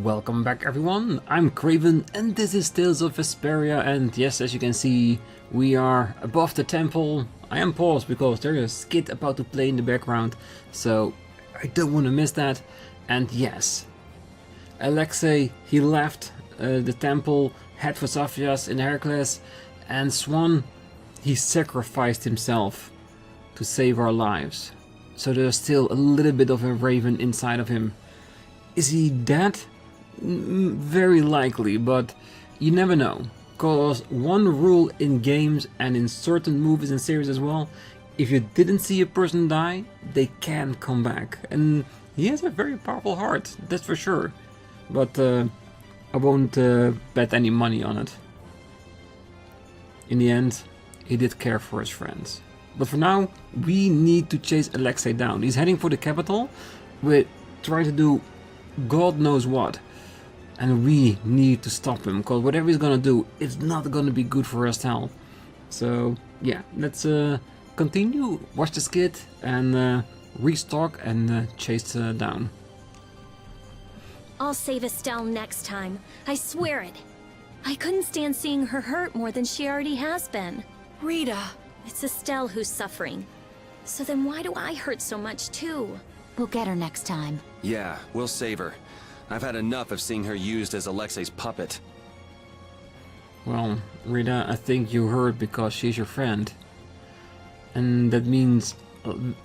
Welcome back everyone, I'm Craven and this is Tales of Vesperia, and yes, as you can see, we are above the temple. I am paused because there is a skit about to play in the background, so I don't want to miss that. And yes, Alexei, he left the temple, head for Zaphias in Hercules, and Swan, he sacrificed himself to save our lives. So there's still a little bit of a raven inside of him. Is he dead? Very likely, but you never know. Cause one rule in games and in certain movies and series as well, if you didn't see a person die, they can come back. And he has a very powerful heart, that's for sure. But I won't bet any money on it. In the end, he did care for his friends. But for now, we need to chase Alexei down. He's heading for the capital. We're trying to do God knows what. And we need to stop him, because whatever he's gonna do, it's not gonna be good for us hell. So yeah, let's continue, watch the skit, and restock and chase down. I'll save Estelle next time. I swear it. I couldn't stand seeing her hurt more than she already has been. Rita. It's Estelle who's suffering. So then why do I hurt so much too? We'll get her next time. Yeah, we'll save her. I've had enough of seeing her used as Alexei's puppet. Well, Rita, I think you hurt because she's your friend. And that means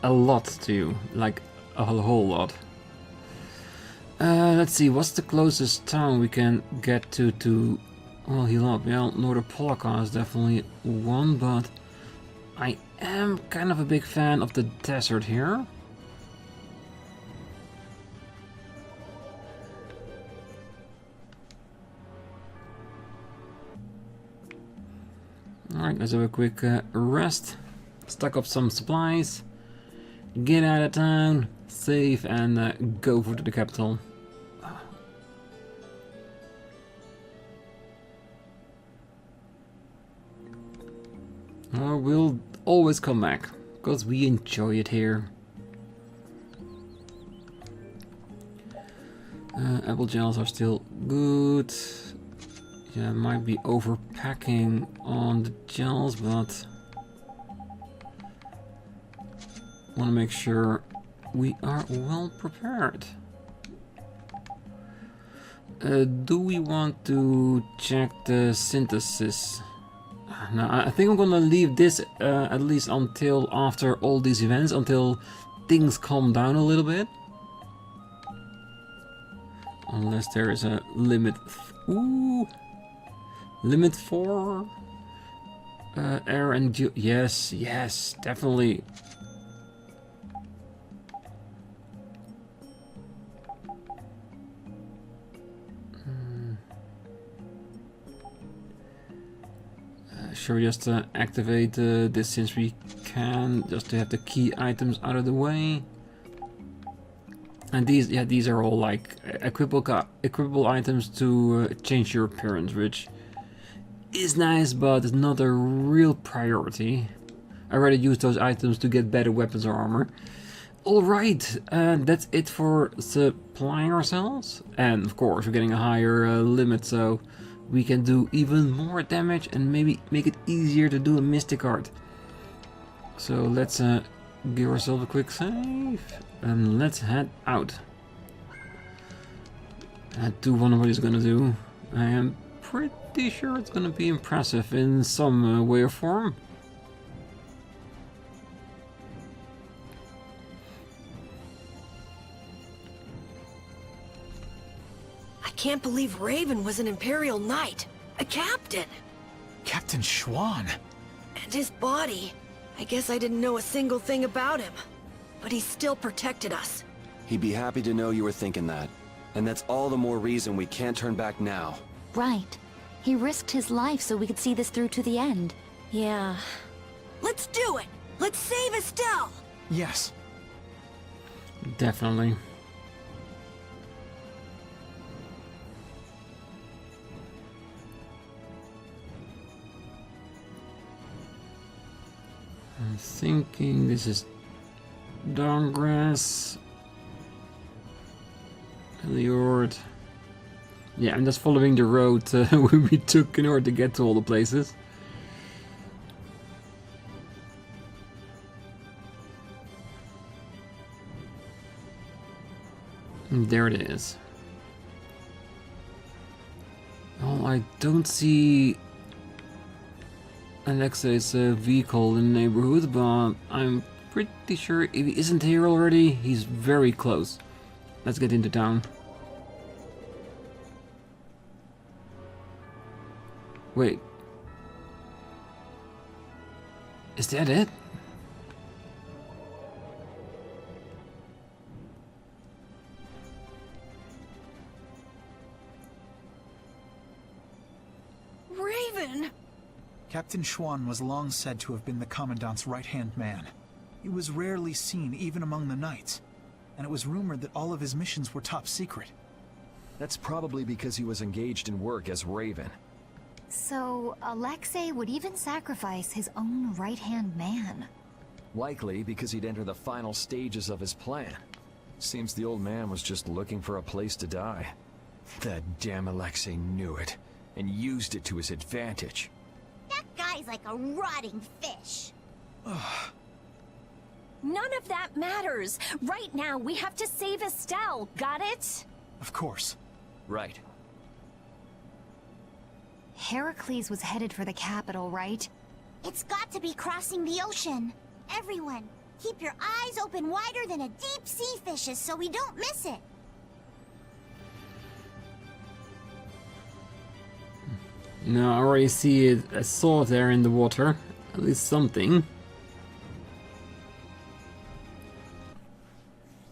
a lot to you, like a whole lot. Let's see, what's the closest town we can get to well, heal up? Well, Northern Polaka is definitely one, but I am kind of a big fan of the desert here. Alright, let's have a quick rest, stock up some supplies, get out of town, save, and go for the capital. We'll always come back, because we enjoy it here. Apple gels are still good. Yeah, might be overpacking on the gels, but want to make sure we are well prepared. Do we want to check the synthesis? No, I think I'm gonna leave this at least until after all these events, until things calm down a little bit. Unless there is a limit. Ooh! Limit for air and yes, yes, definitely. Should we just activate this since we can, just to have the key items out of the way? And these, yeah, these are all like equipable items to change your appearance, which is nice, but it's not a real priority. I rather use those items to get better weapons or armor. Alright, that's it for supplying ourselves. And of course, we're getting a higher limit, so we can do even more damage and maybe make it easier to do a Mystic Art. So let's give ourselves a quick save and let's head out. I do wonder what he's gonna do. I am pretty sure it's gonna be impressive in some way or form. I can't believe Raven was an Imperial Knight. A captain. Captain Schwan. And his body. I guess I didn't know a single thing about him. But he still protected us. He'd be happy to know you were thinking that. And that's all the more reason we can't turn back now. Right. He risked his life so we could see this through to the end. Yeah. Let's do it! Let's save Estelle! Yes. Definitely. I'm thinking this is Dawngrass, Eliord. Yeah, I'm just following the road we took in order to get to all the places. There it is. Oh, I don't see Alexei's vehicle in the neighborhood, but I'm pretty sure if he isn't here already, he's very close. Let's get into town. Wait. Is that it? Raven! Captain Schwann was long said to have been the Commandant's right-hand man. He was rarely seen even among the knights, and it was rumored that all of his missions were top secret. That's probably because he was engaged in work as Raven. So, Alexei would even sacrifice his own right-hand man. Likely because he'd enter the final stages of his plan. Seems the old man was just looking for a place to die. That damn Alexei knew it, and used it to his advantage. That guy's like a rotting fish. None of that matters. Right now, we have to save Estelle. Got it? Of course. Right. Heracles was headed for the capital, right? It's got to be crossing the ocean. Everyone, keep your eyes open wider than a deep sea fish's so we don't miss it. No, I already see it. I saw it there in the water. At least something.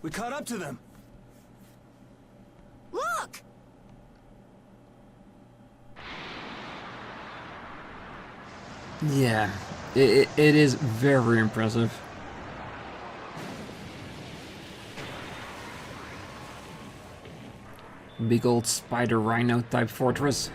We caught up to them. Look! Yeah, it is very impressive. Big old spider rhino type fortress.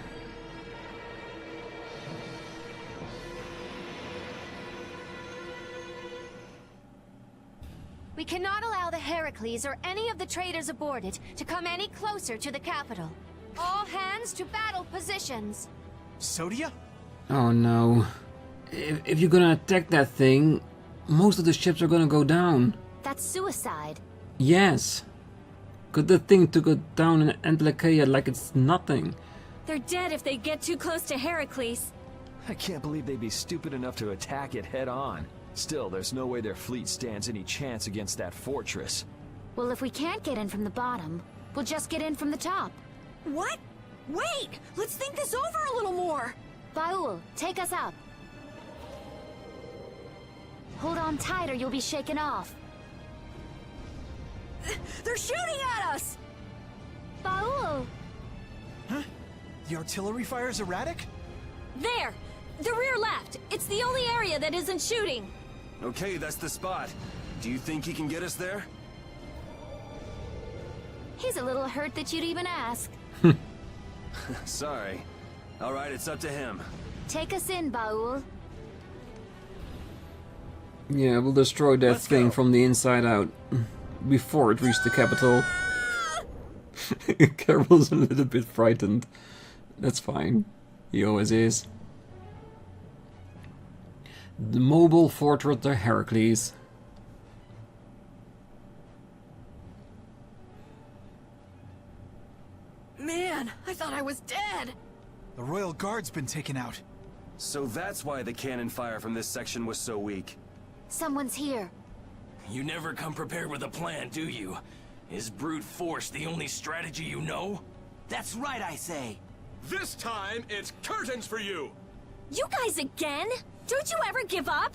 We cannot allow the Heracles or any of the traders aboard it to come any closer to the capital. All hands to battle positions. Sodia? Oh no. If you're gonna attack that thing, most of the ships are gonna go down. That's suicide. Yes. Could the thing to go down in Antilochia like it's nothing? They're dead if they get too close to Heracles. I can't believe they'd be stupid enough to attack it head on. Still, there's no way their fleet stands any chance against that fortress. Well, if we can't get in from the bottom, we'll just get in from the top. What? Wait! Let's think this over a little more! Baul, take us up. Hold on tight or you'll be shaken off. They're shooting at us! Baul! Huh? The artillery fire's erratic? There! The rear left! It's the only area that isn't shooting! Okay, that's the spot. Do you think he can get us there? He's a little hurt that you'd even ask. Sorry. Alright, it's up to him. Take us in, Baul. Yeah, we'll destroy that thing from the inside out. Before it reached the capital. Carol's a little bit frightened. That's fine. He always is. The mobile fortress of Heracles. Man, I thought I was dead! The Royal Guard's been taken out. So that's why the cannon fire from this section was so weak. Someone's here. You never come prepared with a plan, do you? Is brute force the only strategy you know? That's right, I say. This time, it's curtains for you! You guys again? Don't you ever give up?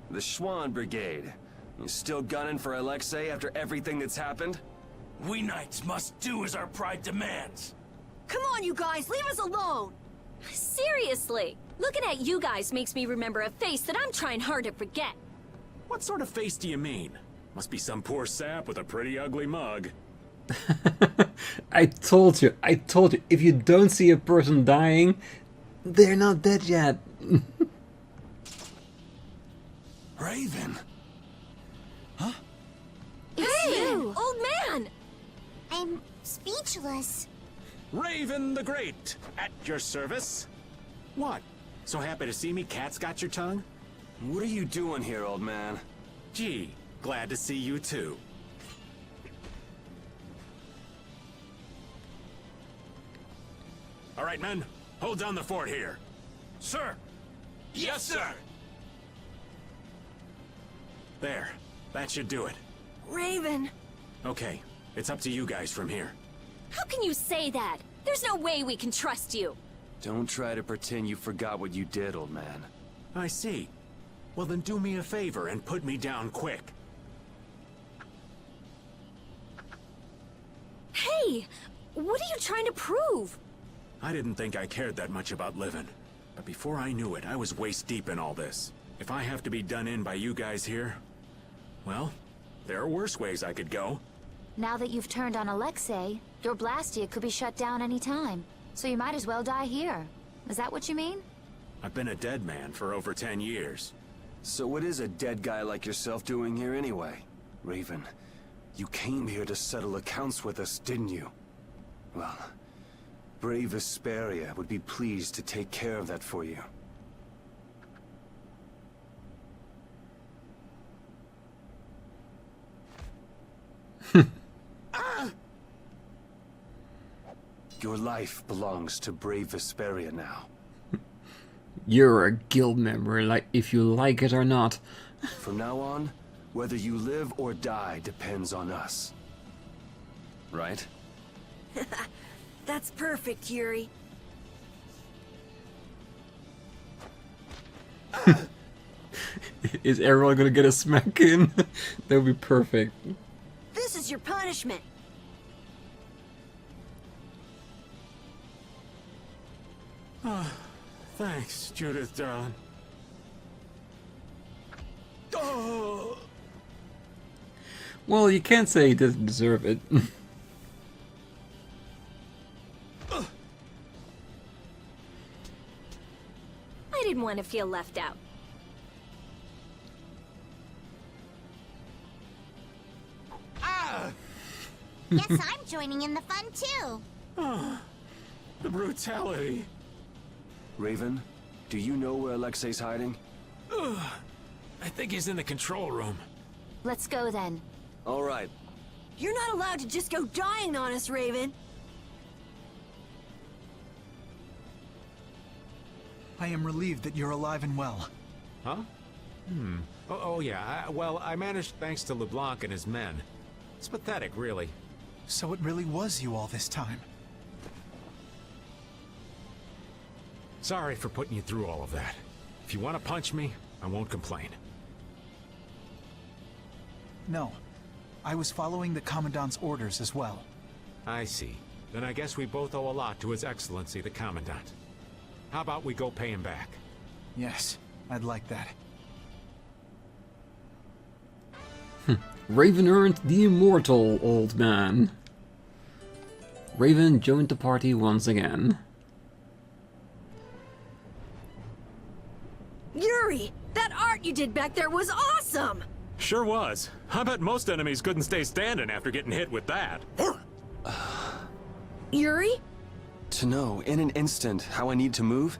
The Schwann Brigade. You still gunning for Alexei after everything that's happened? We knights must do as our pride demands. Come on, you guys, leave us alone! Seriously, looking at you guys makes me remember a face that I'm trying hard to forget. What sort of face do you mean? Must be some poor sap with a pretty ugly mug. I told you, if you don't see a person dying, they're not dead yet. Raven! Huh? It's you! Old man! I'm speechless. Raven the Great, at your service. What? So happy to see me? Cat's got your tongue? What are you doing here, old man? Gee, glad to see you too. All right, men, hold down the fort here. Sir! Yes, sir! There, that should do it. Raven! Okay, it's up to you guys from here. How can you say that? There's no way we can trust you. Don't try to pretend you forgot what you did, old man. I see. Well, then do me a favor and put me down quick. Hey! What are you trying to prove? I didn't think I cared that much about living. But before I knew it, I was waist deep in all this. If I have to be done in by you guys here, well, there are worse ways I could go. Now that you've turned on Alexei, your blastia could be shut down any time. So you might as well die here. Is that what you mean? I've been a dead man for over 10 years. So what is a dead guy like yourself doing here anyway? Raven, you came here to settle accounts with us, didn't you? Well, brave Vesperia would be pleased to take care of that for you. Your life belongs to brave Vesperia now. You're a guild member, like if you like it or not. From now on, whether you live or die depends on us. Right? That's perfect, Yuri. Is everyone gonna get a smack in? That would be perfect. This is your punishment. Thanks, Judith, darling. Oh! Well, you can't say he doesn't deserve it. I didn't want to feel left out. Guess I'm joining in the fun too. The brutality. Raven, do you know where Alexei's hiding? I think he's in the control room. Let's go then. All right. You're not allowed to just go dying on us, Raven. I am relieved that you're alive and well. Huh? Oh yeah, well, I managed thanks to LeBlanc and his men. It's pathetic, really. So it really was you all this time. Sorry for putting you through all of that. If you want to punch me, I won't complain. No. I was following the Commandant's orders as well. I see. Then I guess we both owe a lot to His Excellency, the Commandant. How about we go pay him back? Yes, I'd like that. Raven earned the immortal, old man. Raven joined the party once again. Yuri, that art you did back there was awesome! Sure was. I bet most enemies couldn't stay standing after getting hit with that. Yuri? To know, in an instant, how I need to move?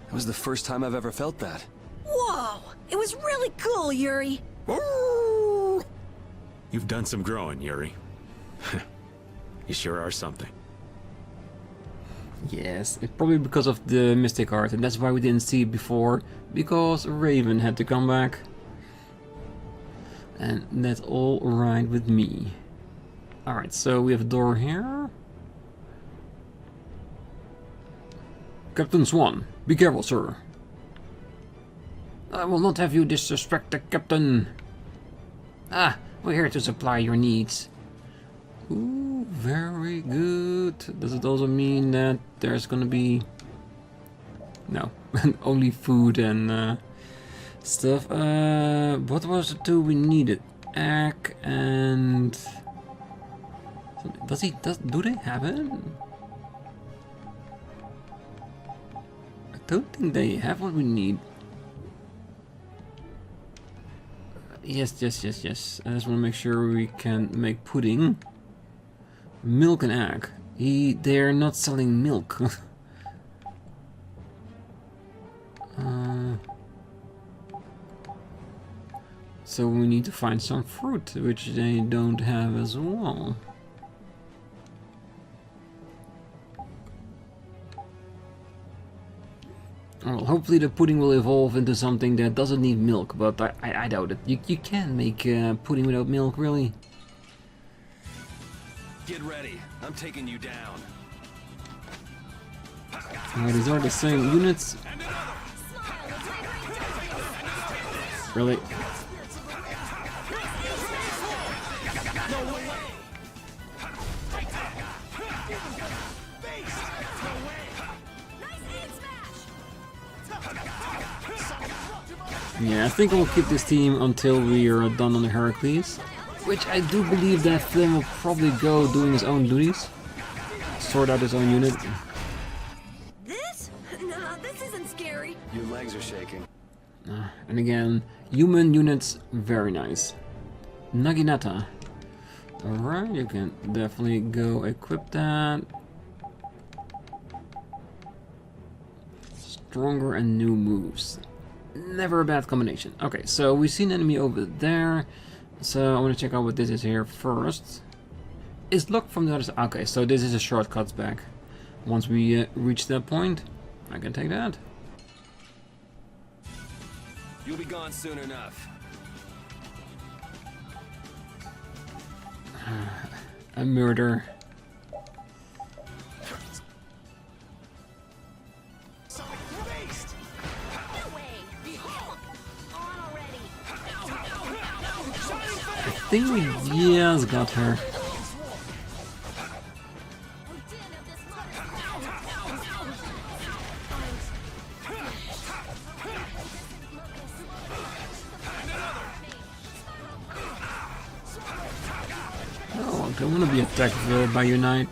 It was the first time I've ever felt that. Whoa! It was really cool, Yuri! You've done some growing, Yuri. You sure are something. Yes, it's probably because of the Mystic Art, and that's why we didn't see it before, because Raven had to come back. And that's all right with me. Alright, so we have a door here. Captain Swan, be careful, sir. I will not have you disrespect the captain. Ah, we're here to supply your needs. Ooh, very good. Does it also mean that there's gonna be... No, only food and stuff. What was the two we needed? Egg and... Do they have it? I don't think they have what we need. Yes. I just want to make sure we can make pudding. Milk and egg. They're not selling milk. So we need to find some fruit, which they don't have as well. Well, hopefully the pudding will evolve into something that doesn't need milk, but I doubt it. You can make pudding without milk, really. Get ready. I'm taking you down. These are the same units. Really? Yeah, I think we'll keep this team until we are done on the Heracles, which I do believe that Flynn will probably go doing his own duties, sort out his own unit. This? Nah, this isn't scary. Your legs are shaking. And again, human units, very nice. Naginata. Alright, you can definitely go equip that. Stronger and new moves. Never a bad combination. Okay, so we see an enemy over there. So I want to check out what this is here first. It's locked from the other side. Okay, so this is a shortcut back. Once we reach that point, I can take that. You'll be gone soon enough. A murder. I think we just got her. Oh, I don't want to be attacked by Unite.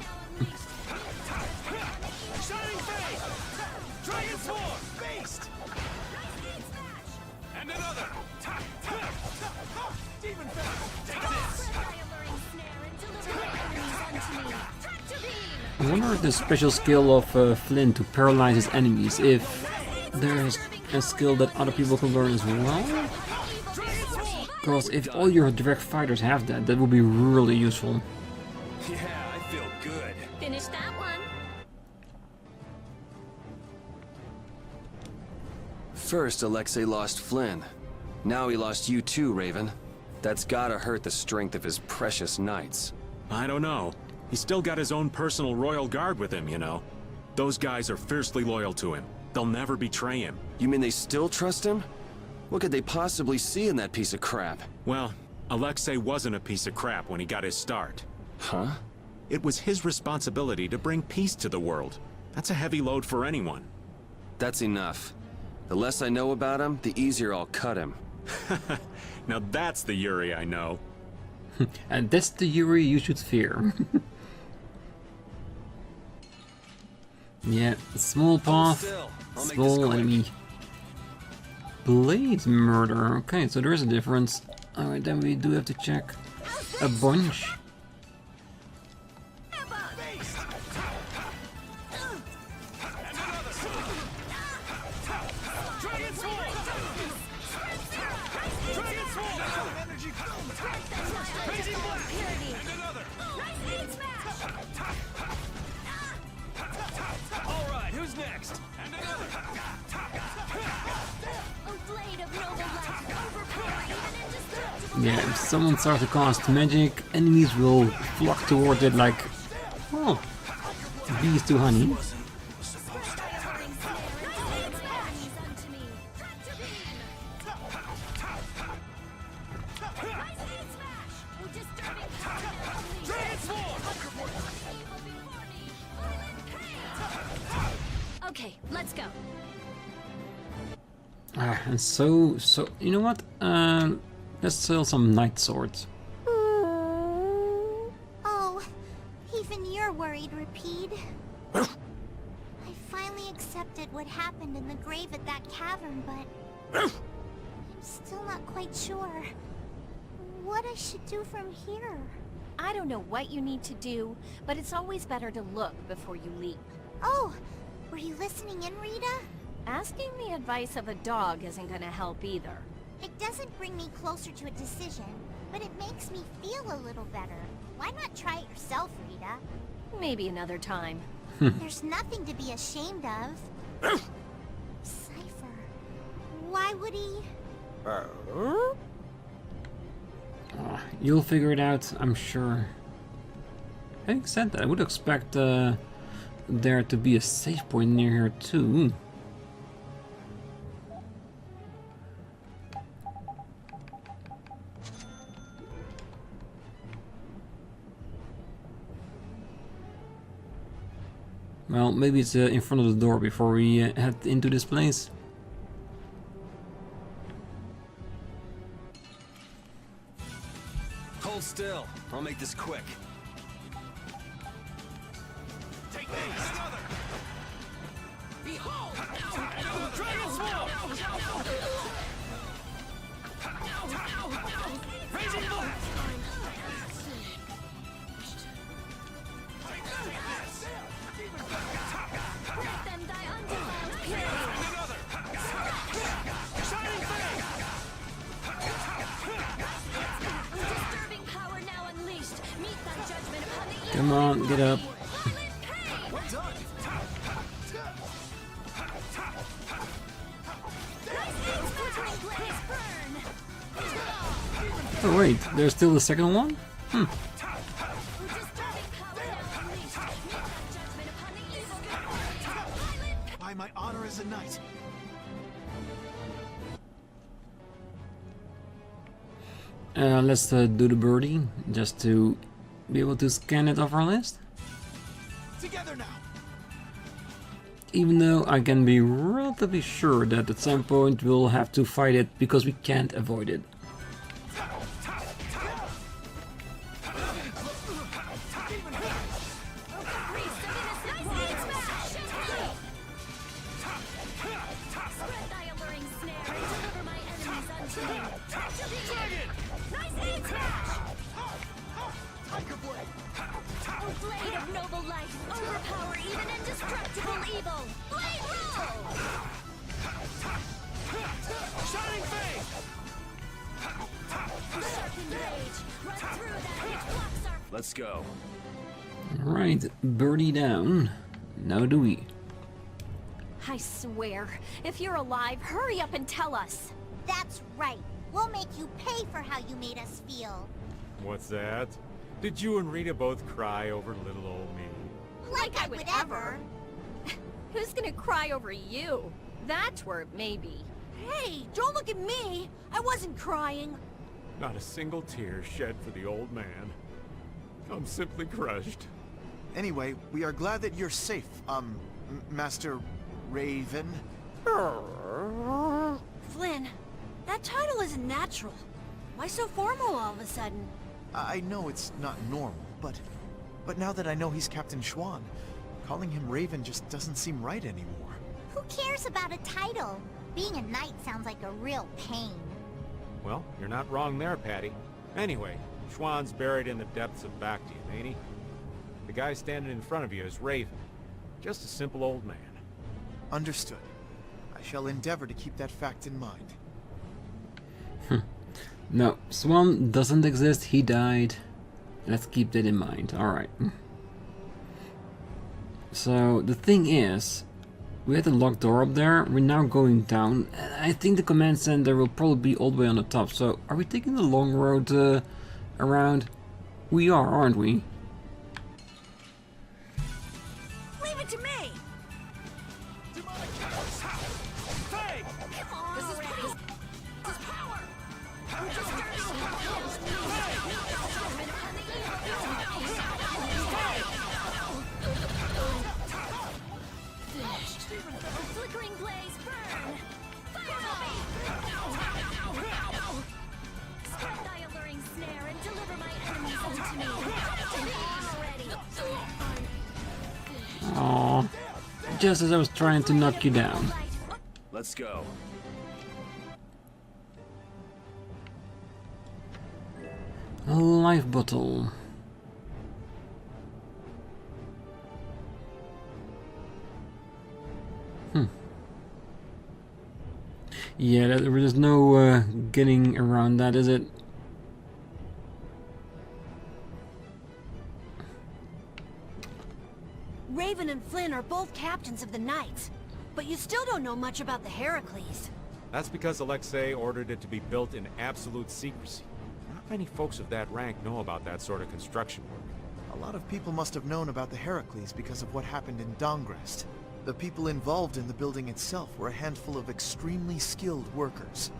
I wonder if the special skill of Flynn to paralyze his enemies, if there's a skill that other people can learn as well? Because if all your direct fighters have that, that would be really useful. Yeah, I feel good. Finish that one. First, Alexei lost Flynn. Now he lost you too, Raven. That's gotta hurt the strength of his precious knights. I don't know. He's still got his own personal royal guard with him, you know. Those guys are fiercely loyal to him. They'll never betray him. You mean they still trust him? What could they possibly see in that piece of crap? Well, Alexei wasn't a piece of crap when he got his start. Huh? It was his responsibility to bring peace to the world. That's a heavy load for anyone. That's enough. The less I know about him, the easier I'll cut him. Now that's the Yuri I know. And that's the Yuri you should fear. Yeah, small path, small enemy. Blade murder. Okay, so there is a difference. Alright, then we do have to check a bunch. Yeah, if someone starts to cast magic, enemies will flock toward it like, oh, bees to honey. Okay, let's go. And so, you know what? Let's sell some knight swords. Oh, even you're worried, Rapide. I finally accepted what happened in the grave at that cavern, but I'm still not quite sure what I should do from here. I don't know what you need to do, but it's always better to look before you leap. Oh, were you listening in, Rita? Asking the advice of a dog isn't gonna help either. It doesn't bring me closer to a decision, but it makes me feel a little better. Why not try it yourself, Rita? Maybe another time. There's nothing to be ashamed of. Cypher. Why would he... You'll figure it out, I'm sure. Having said that, I would expect there to be a save point near here too. Well, maybe it's in front of the door before we head into this place. Hold still. I'll make this quick. Take these! Another! Behold! Dragon Sword! Raising Blast! Let them die undefiled, period. Another! Shining Fang! Disturbing power now unleashed. Meet thy judgment upon the evil. Come on, get up. Well done! Oh wait, there's still the second one? By my honor as a knight. Let's do the birdie, just to be able to scan it off our list. Together now. Even though I can be relatively sure that at some point we'll have to fight it because we can't avoid it. Blade of noble life, overpower even indestructible evil. Blade roll! Shining Fang! Sharpened rage, run through that which blocks our... Let's go. Right, birdie down. Now do we. I swear, if you're alive, hurry up and tell us. That's right. We'll make you pay for how you made us feel. What's that? Did you and Rita both cry over little old me? Like I would ever. Who's gonna cry over you? That twerp, maybe. Hey, don't look at me! I wasn't crying. Not a single tear shed for the old man. I'm simply crushed. Anyway, we are glad that you're safe, Master Raven. Flynn, that title isn't natural. Why so formal all of a sudden? I know it's not normal, but now that I know he's Captain Schwan, calling him Raven just doesn't seem right anymore. Who cares about a title? Being a knight sounds like a real pain. Well, you're not wrong there, Patty. Anyway, Schwan's buried in the depths of Bactium, ain't he? The guy standing in front of you is Raven. Just a simple old man. Understood. I shall endeavor to keep that fact in mind. No, Swan doesn't exist, he died. Let's keep that in mind, alright. So, the thing is, we had a locked door up there, we're now going down. I think the command center will probably be all the way on the top, so are we taking the long road around? We are, aren't we? Leave it to me! Fang! This is power! Flickering blaze, burn! Fire! Spread thy alluring snare and deliver my enemies unto me. Already. Aww. Just as I was trying to knock you down. Let's go. A life bottle. Yeah, there's no getting around that, is it? Raven and Flynn are both captains of the Knights, but you still don't know much about the Heracles. That's because Alexei ordered it to be built in absolute secrecy. Not many folks of that rank know about that sort of construction work. A lot of people must have known about the Heracles because of what happened in Dongrest. The people involved in the building itself were a handful of extremely skilled workers.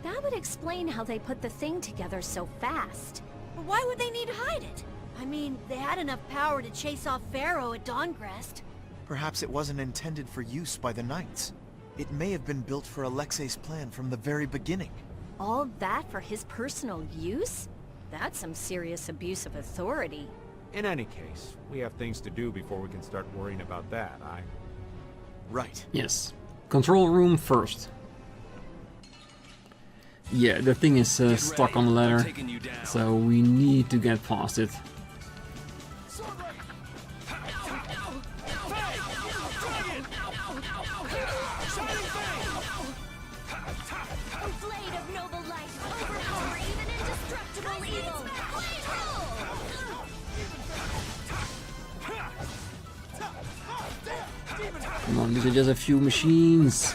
That would explain how they put the thing together so fast. But why would they need to hide it? I mean, they had enough power to chase off Pharaoh at Dongrest. Perhaps it wasn't intended for use by the Knights. It may have been built for Alexei's plan from the very beginning. All that for his personal use? That's some serious abuse of authority. In any case, we have things to do before we can start worrying about that, Right. Yes. Control room first. Yeah, the thing is stuck on the ladder, so we need to get past it. Come on, these are just a few machines.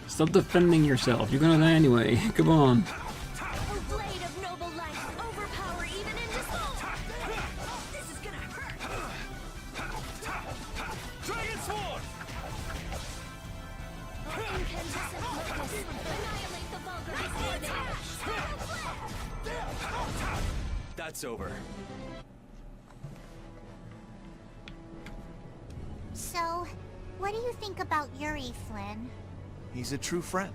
Stop defending yourself, you're gonna die anyway. Come on. That's over. So, what do you think about Yuri, Flynn? He's a true friend.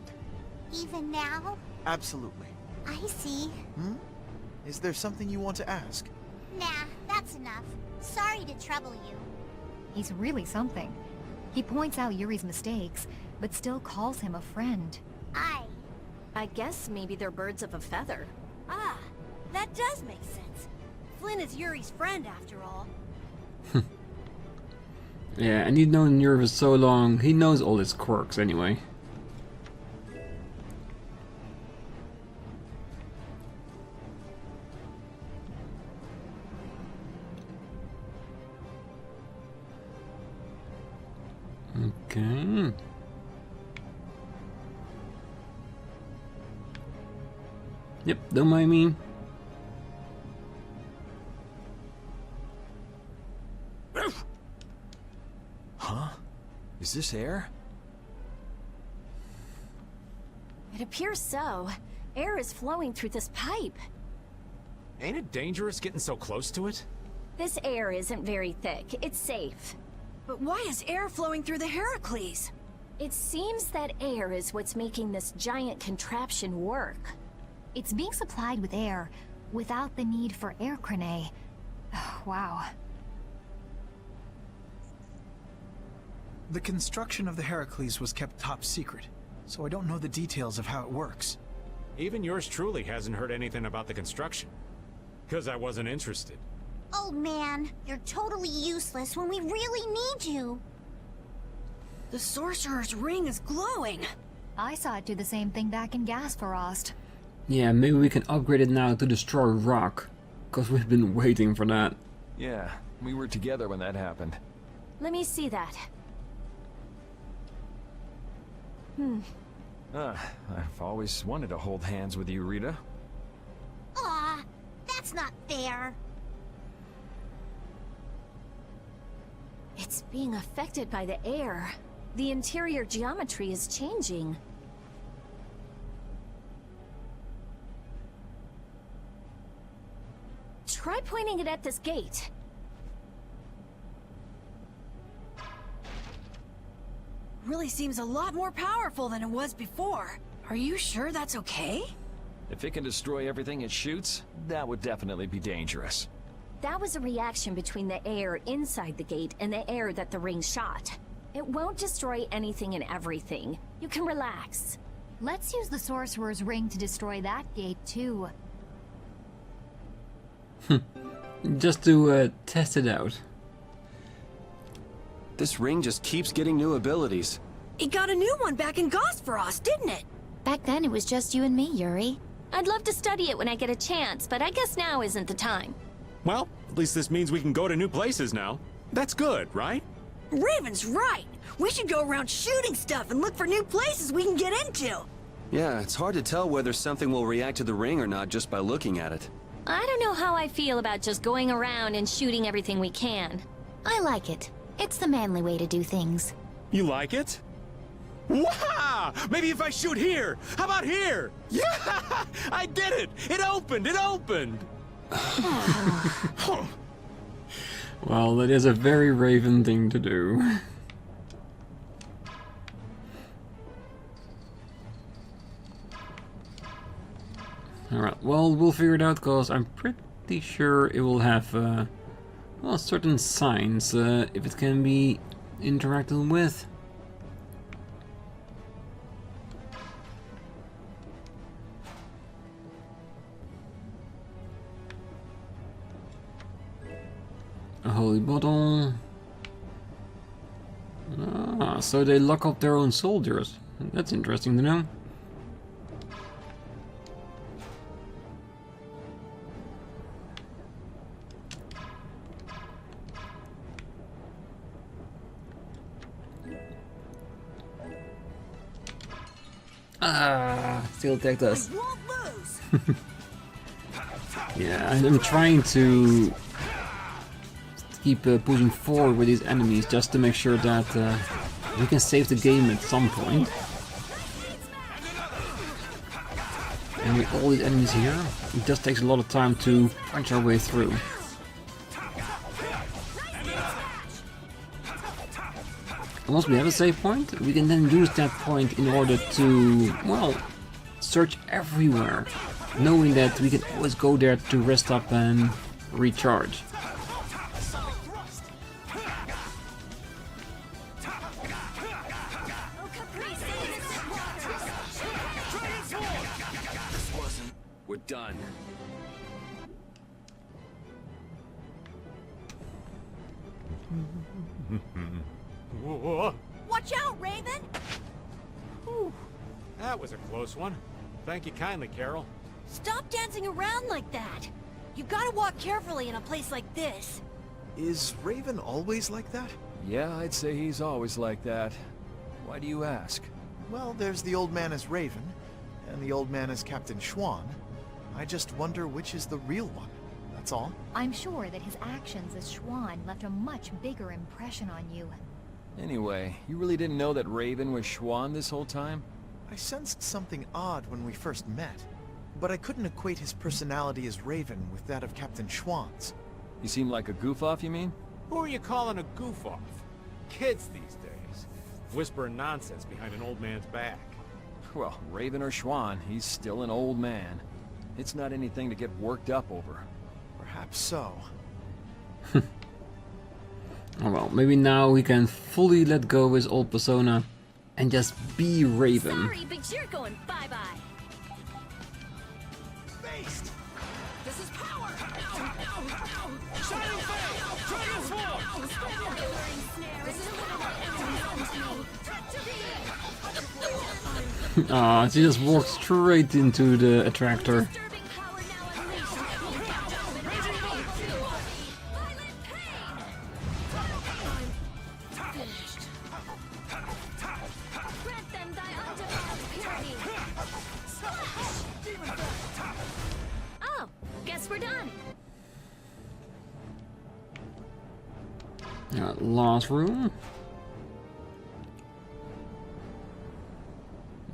Even now? Absolutely. I see. Is there something you want to ask? Nah, that's enough. Sorry to trouble you. He's really something. He points out Yuri's mistakes, but still calls him a friend. I guess maybe they're birds of a feather. Ah, that does make sense. Flynn is Yuri's friend after all. Yeah, and he's known Yuri so long, he knows all his quirks anyway. Okay. Yep, don't mind me. Huh? Is this air? It appears so. Air is flowing through this pipe. Ain't it dangerous getting so close to it? This air isn't very thick. It's safe. But why is air flowing through the Heracles? It seems that air is what's making this giant contraption work. It's being supplied with air, without the need for air crane. Wow. The construction of the Heracles was kept top secret, so I don't know the details of how it works. Even yours truly hasn't heard anything about the construction. 'Cause I wasn't interested. Oh man, you're totally useless when we really need you. The Sorcerer's Ring is glowing. I saw it do the same thing back in Gasparost. Yeah, maybe we can upgrade it now to destroy rock, because we've been waiting for that. Yeah, we were together when that happened. Let me see that. I've always wanted to hold hands with you, Rita. Aw, that's not fair. It's being affected by the air. The interior geometry is changing. Try pointing it at this gate. Really seems a lot more powerful than it was before. Are you sure that's okay? If it can destroy everything it shoots, that would definitely be dangerous. That was a reaction between the air inside the gate and the air that the ring shot. It won't destroy anything and everything. You can relax. Let's use the Sorcerer's Ring to destroy that gate, too. Just to test it out. This ring just keeps getting new abilities. It got a new one back in Gosferos, didn't it? Back then, it was just you and me, Yuri. I'd love to study it when I get a chance, but I guess now isn't the time. Well, at least this means we can go to new places now. That's good, right? Raven's right. We should go around shooting stuff and look for new places we can get into. Yeah, it's hard to tell whether something will react to the ring or not just by looking at it. I don't know how I feel about just going around and shooting everything we can. I like it. It's the manly way to do things. You like it? Wow! Maybe if I shoot here! How about here? Yeah! I did it! It opened! It opened! Well, that is a very Raven thing to do. Alright, well, we'll figure it out, because I'm pretty sure it will have, well, certain signs, if it can be interacted with. A holy bottle. Ah, so they lock up their own soldiers. That's interesting to know. Ah, still attacked us. Yeah, I'm trying to keep pushing forward with these enemies just to make sure that we can save the game at some point. And with all these enemies here, it just takes a lot of time to punch our way through. Once we have a save point, we can then use that point in order to, well, search everywhere, knowing that we can always go there to rest up and recharge. We're done. Watch out, Raven! Whew. That was a close one. Thank you kindly, Carol. Stop dancing around like that! You gotta walk carefully in a place like this. Is Raven always like that? Yeah, I'd say he's always like that. Why do you ask? Well, there's the old man as Raven, and the old man as Captain Schwann. I just wonder which is the real one, that's all. I'm sure that his actions as Schwann left a much bigger impression on you. Anyway, you really didn't know that Raven was Schwann this whole time? I sensed something odd when we first met, but I couldn't equate his personality as Raven with that of Captain Schwann's. He seemed like a goof-off, you mean? Who are you calling a goof-off? Kids these days. Whispering nonsense behind an old man's back. Well, Raven or Schwann, he's still an old man. It's not anything to get worked up over. Perhaps so. Oh well, maybe now we can fully let go of his old persona and just be Raven. Sorry, but you're going bye-bye. Based! This is power! Ow, ow, ow! Shining Flame! Dragon Sword! Ah, she just walked straight into the attractor. Oh, guess we're done. Last room.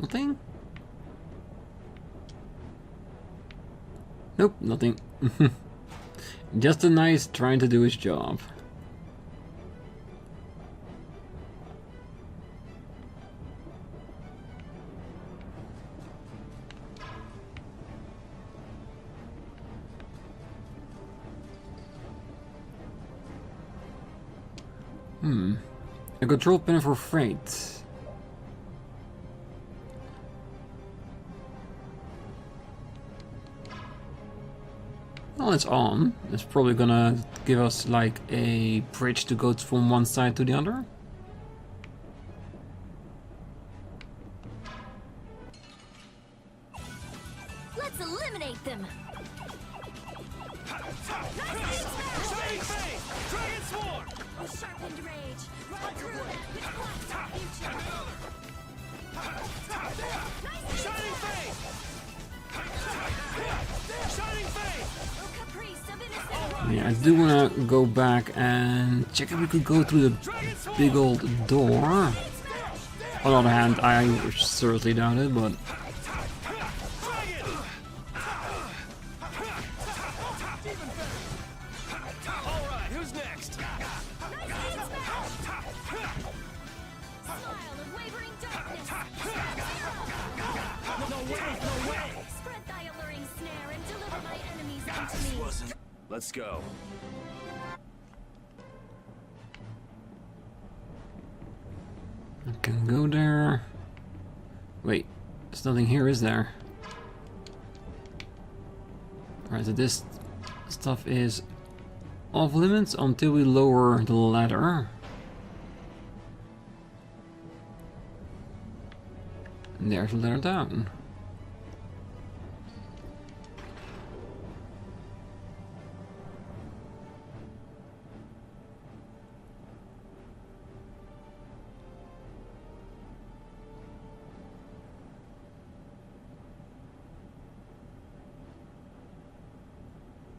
Nothing? Nope, nothing. Just a nice trying to do his job. A control panel for freight. Well, it's on. It's probably gonna give us like a bridge to go from one side to the other. Let's eliminate them. Sharpened rage. Run through that which blocks our future. Shining Fate! Shining Fate! Oh, caprice of innocent. Yeah, I do wanna go back and check if we could go through the big old door. On the other hand, I seriously doubt it, but... Let's go. I can go there. Wait, there's nothing here, is there? Alright, so this stuff is off limits until we lower the ladder. And there's the ladder down.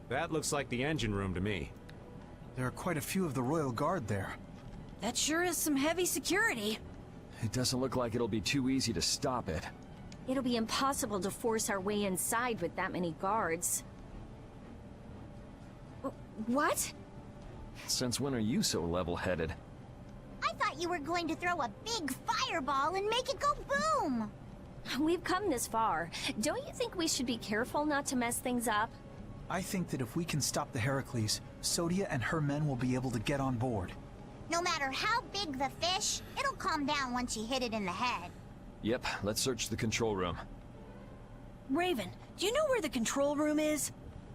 That looks like the engine room to me. There are quite a few of the Royal Guard there. That sure is some heavy security. It doesn't look like it'll be too easy to stop it. It'll be impossible to force our way inside with that many guards. What? Since when are you so level-headed? I thought you were going to throw a big fireball and make it go boom! We've come this far. Don't you think we should be careful not to mess things up? I think that if we can stop the Heracles, Sodia and her men will be able to get on board. No matter how big the fish, it'll calm down once you hit it in the head. Yep, let's search the control room. Raven, do you know where the control room is?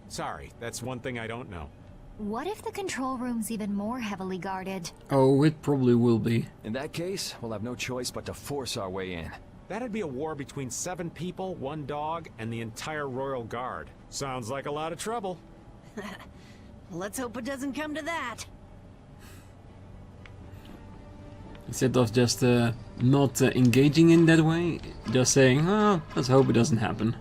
Sorry, that's one thing I don't know. What if the control room's even more heavily guarded? Oh, it probably will be. In that case, we'll have no choice but to force our way in. That'd be a war between 7 people, 1 dog, and the entire Royal Guard. Sounds like a lot of trouble. Let's hope it doesn't come to that. Instead of just not engaging in that way, just saying, well, let's hope it doesn't happen.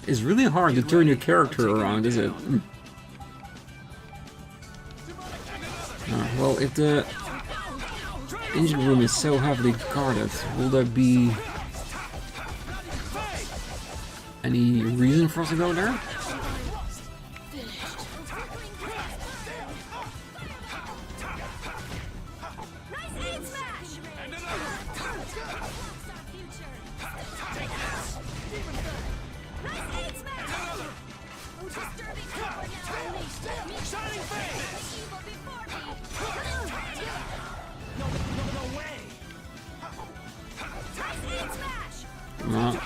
It's really hard to turn your character around, is it? Well, if the engine room is so heavily guarded, will there be any reason for us to go there? Come on.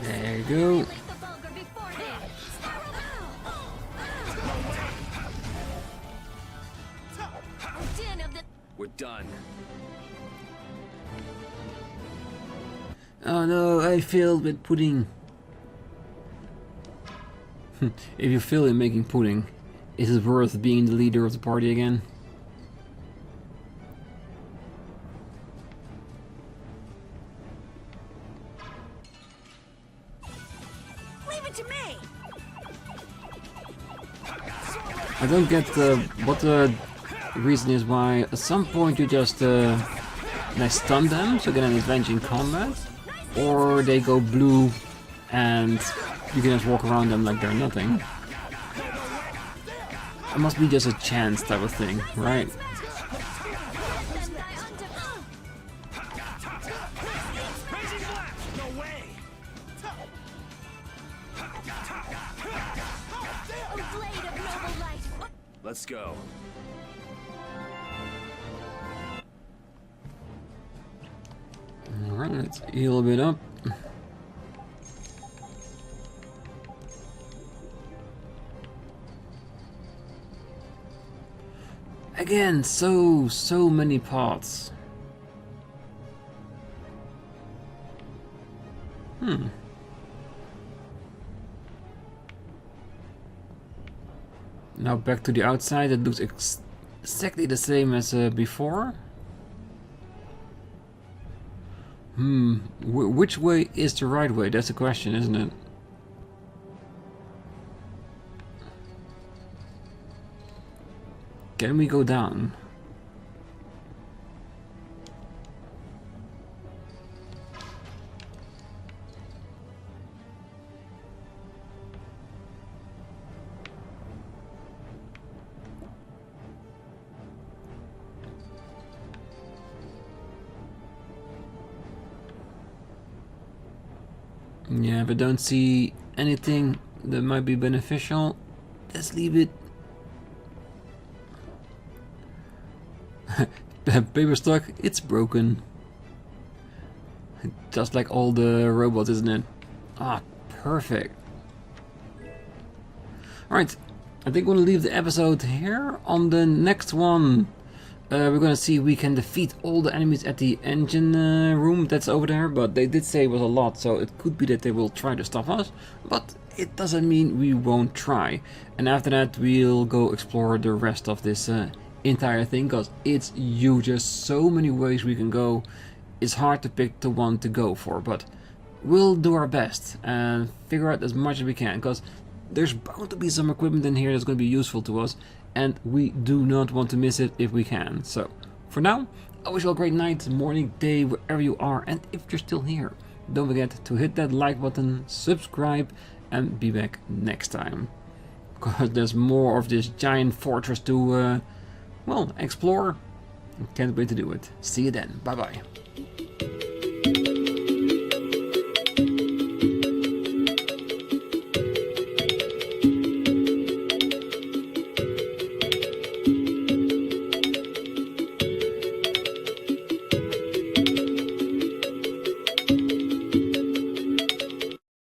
There you go. We're done. Oh no, I failed with pudding. If you fail in making pudding, is it worth being the leader of the party again? Leave it to me. I don't get what the reason is why at some point you just they stun them so get an advantage in combat, or they go blue and you can just walk around them like they're nothing. It must be just a chance type of thing, right? Let's go. Alright, let's heal a bit up. Again, so many parts. Now back to the outside. It looks exactly the same as before. Which way is the right way? That's the question, isn't it? Can we go down? Yeah, but don't see anything that might be beneficial. Let's leave it. Paper stock, it's broken. Just like all the robots, isn't it? Ah, perfect. Alright, I think we're gonna leave the episode here. On the next one, we're gonna see if we can defeat all the enemies at the engine room that's over there, but they did say it was a lot, so it could be that they will try to stop us, but it doesn't mean we won't try. And after that we'll go explore the rest of this entire thing, because it's huge. There's so many ways we can go. It's hard to pick the one to go for, but we'll do our best and figure out as much as we can, because there's bound to be some equipment in here that's going to be useful to us, and we do not want to miss it if we can. So for now, I wish you all a great night, morning, day, wherever you are, and if you're still here, don't forget to hit that like button, subscribe, and be back next time, because there's more of this giant fortress to well, explore. Can't wait to do it. See you then. Bye bye.